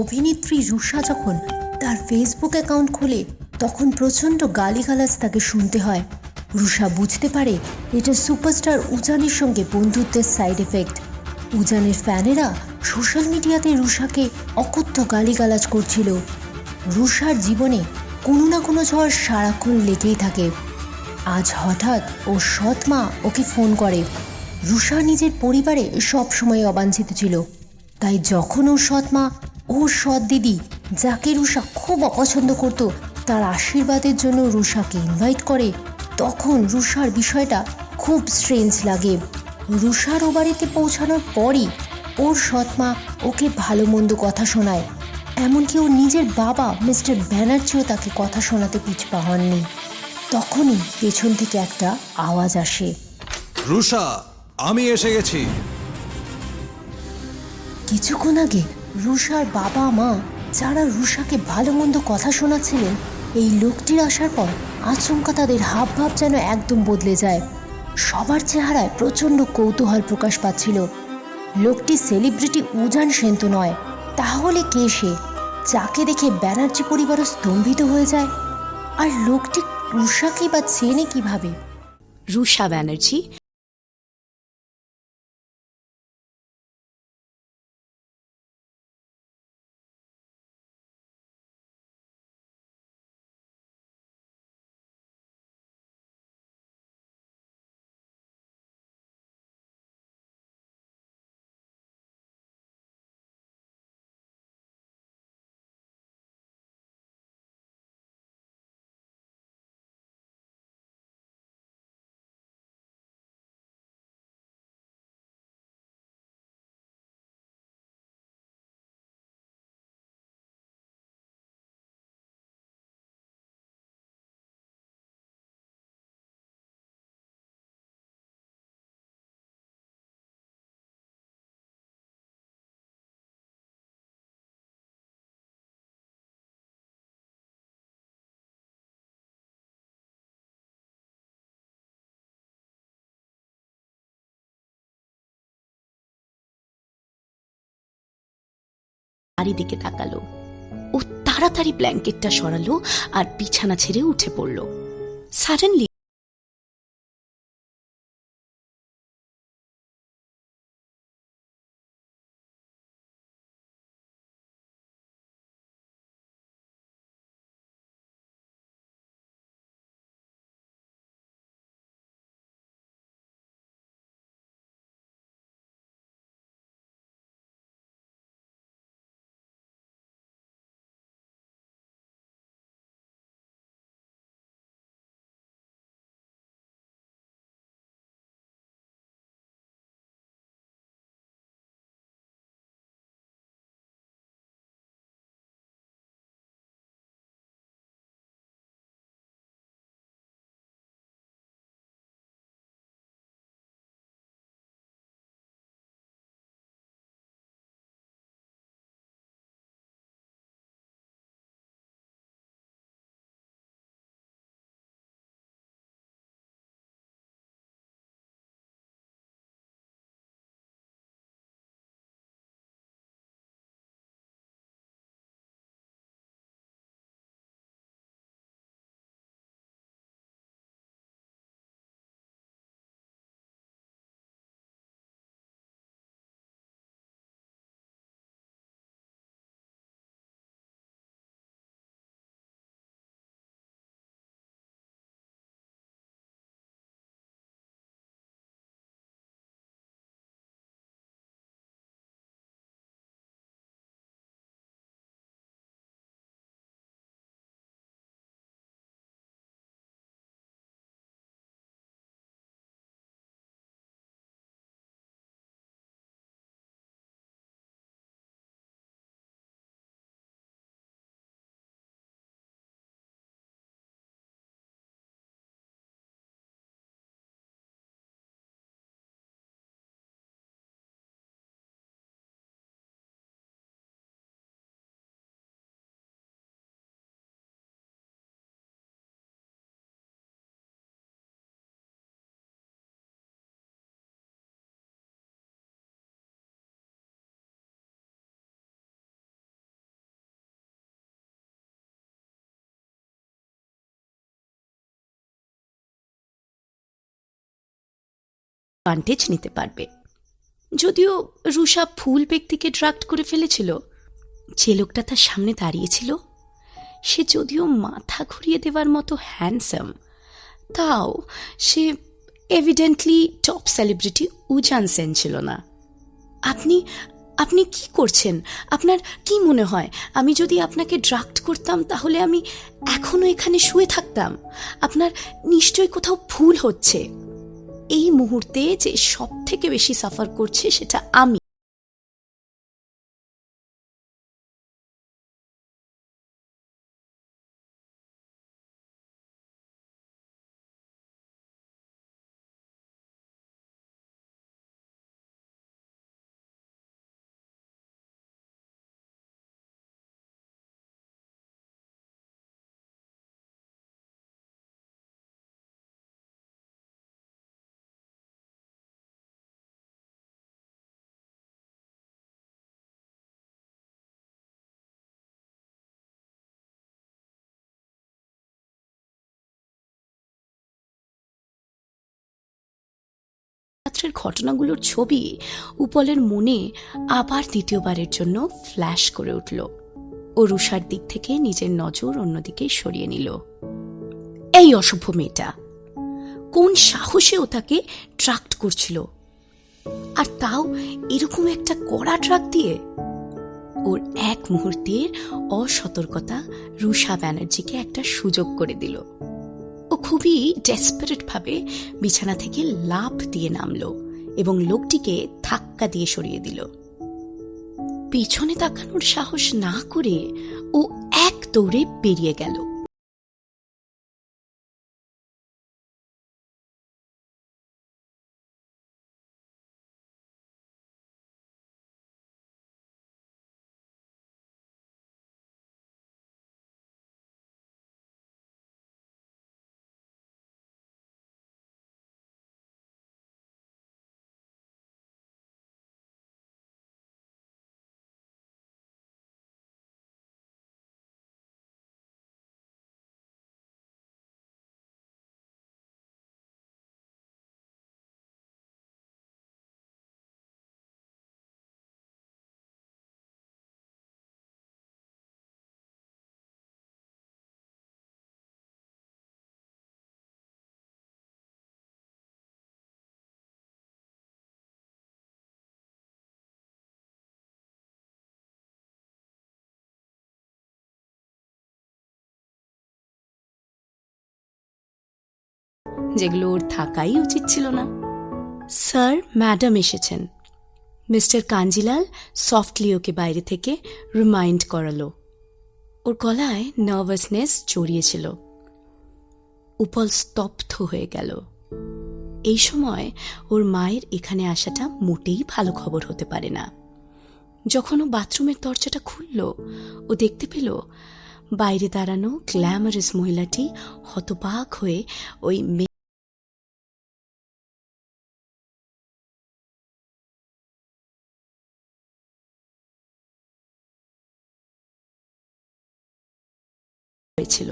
অভিনেত্রী রুষা যখন তার ফেসবুক অ্যাকাউন্ট খোলে তখন প্রচণ্ড গালিগালাজ তাকে শুনতে হয়। রুষা বুঝতে পারে এটা সুপারস্টার উজানের সঙ্গে বন্ধুত্বের সাইড এফেক্ট। উজানের ফ্যানেরা সোশ্যাল মিডিয়াতে রুষাকে অকথ্য গালিগালাজ করছিল। রুষার জীবনে কোনো না কোনো ঝড় সারাক্ষণ লেগেই থাকে। আজ হঠাৎ ওর সৎ মা ওকে ফোন করে। রুষা নিজের পরিবারে সব সময় অবাঞ্ছিত ছিল, তাই যখন ওর সৎ মা ওর সৎ দিদি, যাকে রুষা খুব অপছন্দ করত, তার আশীর্বাদের জন্য রুষাকে ইনভাইট করে, তখন রুষার বিষয়টা খুব স্ট্রেঞ্জ লাগে। রুষার ও বাড়িতে পৌঁছানোর পরই ওর সৎ মা ওকে ভালো মন্দ কথা শোনায়। এমনকি ওর নিজের বাবা মিস্টার ব্যানার্জিও তাকে কথা শোনাতে পিছপা হননি। তখনই পেছন থেকে একটা আওয়াজ আসে, রুষা, আমি এসে গেছি। কিছুক্ষণ আগে রুষার বাবা মা, যারা রুষাকে ভালো মন্দ কথা শোনাচ্ছিলেন, এই লোকটির আসার পর আচমকা তাদের হাবভাব যেন একদম বদলে যায়। সবার চেহারায় প্রচণ্ড কৌতূহল প্রকাশ পাচ্ছিল। লোকটি সেলিব্রিটি উজান সেন তো নয়, তাহলে কে সে, যাকে দেখে ব্যানার্জি পরিবারও স্তম্ভিত হয়ে যায়? আর লোকটি রুষাকেই বা চেনে কিভাবে? রুষা ব্যানার্জি চারিদিকে তাকালো। ও তাড়াতাড়ি ব্ল্যাঙ্কেটটা সরালো আর বিছানা ছেড়ে উঠে পড়ল। সাডেনলি অ্যাডভান্টেজ নিতে পারবে। যদিও রুষা ভুল ব্যক্তিকে ড্রাগ করে ফেলেছিল, যে লোকটা তার সামনে দাঁড়িয়েছিল সে যদিও মাথা ঘুরিয়ে দেওয়ার মতো হ্যান্ডসাম, তাও সে এভিডেন্টলি টপ সেলিব্রিটি উজান সেন ছিল না। আপনি আপনি কি করছেন? আপনার কি মনে হয় আমি যদি আপনাকে ড্রাগ করতাম তাহলে আমি এখনো এখানে শুয়ে থাকতাম? আপনার নিশ্চয়ই কোথাও ভুল হচ্ছে। এই মুহূর্তে যে সব থেকে বেশি সাফার করছে সেটা আমি। রাত্রের ঘটনাগুলোর ছবি উপলের মনে আবার দ্বিতীয়বারের জন্য ফ্ল্যাশ করে উঠল। ও রুষার দিক থেকে নিজের নজর অন্যদিকে সরিয়ে নিল। এই অসভ্য মেয়েটা কোন সাহসে ও তাকে ট্রাক করছিল, আর তাও এরকম একটা কড়া ট্রাক দিয়ে। ওর এক মুহূর্তের অসতর্কতা রুষা ব্যানার্জিকে একটা সুযোগ করে দিল। ও খুবই ডেসপারেট ভাবে বিছানা থেকে লাফ দিয়ে নামলো এবং লোকটিকে ধাক্কা দিয়ে সরিয়ে দিল। পিছনে তাকানোর সাহস না করে ও এক দৌড়ে বেরিয়ে গেল। যেগুলো ওর থাকাই উচিত ছিল না। স্যার ম্যাডাম এসেছেন। মিস্টার কাঞ্জিলাল সফটলি ওকে বাইরে থেকে রিমাইন্ড করালো। ওর গলায় নার্ভাসনেস জড়িয়েছিল। উপল স্তব্ধ হয়ে গেল। এই সময় ওর মায়ের এখানে আসাটা মোটেই ভালো খবর হতে পারে না। যখন ও বাথরুমের দরজাটা খুলল, ও দেখতে পেল বাইরে দাঁড়ানো গ্ল্যামারাস মহিলাটি হতবাক হয়ে ওই হয়েছিল।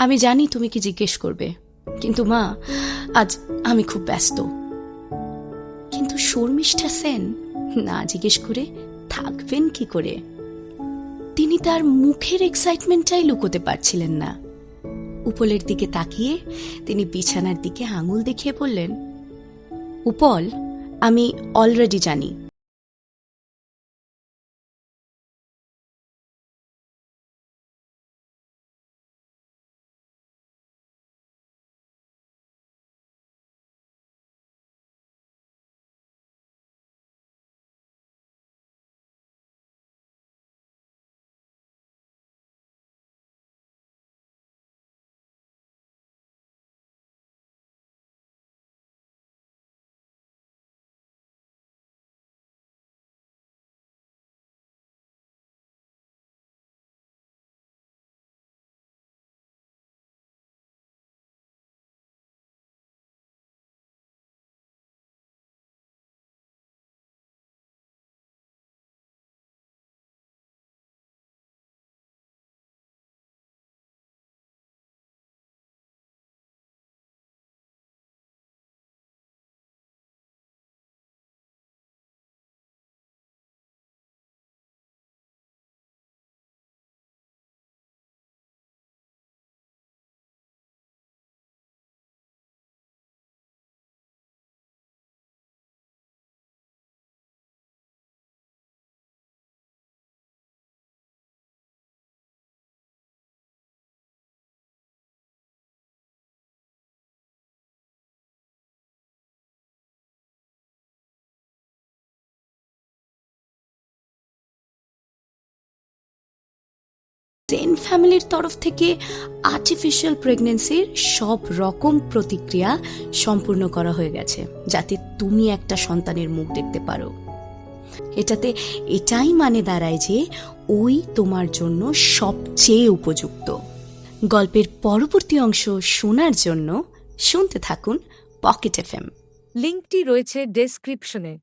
আমি জানি তুমি কি জিজ্ঞেস করবে, কিন্তু মা আজ আমি খুব ব্যস্ত। কিন্তু শর্মিষ্ঠা সেন না জিজ্ঞেস করে থাকবেন কি করে? তিনি তার মুখের এক্সাইটমেন্টটাই লুকোতে পারছিলেন না। উপলের দিকে তাকিয়ে তিনি বিছানার দিকে আঙুল দেখিয়ে বললেন, উপল, আমি অলরেডি জানি সেন ফ্যামিলির তরফ থেকে আর্টিফিশিয়াল প্রেগন্যান্সির সব রকম প্রতিক্রিয়া সম্পূর্ণ করা হয়ে গেছে, যাতে তুমি একটা সন্তানের মুখ দেখতে পারো। এটাতে এটাই মানে দাঁড়ায় যে ওই তোমার জন্য সবচেয়ে উপযুক্ত। গল্পের পরবর্তী অংশ শোনার জন্য শুনতে থাকুন পকেট এফএম। লিঙ্কটি রয়েছে ডেসক্রিপশনে।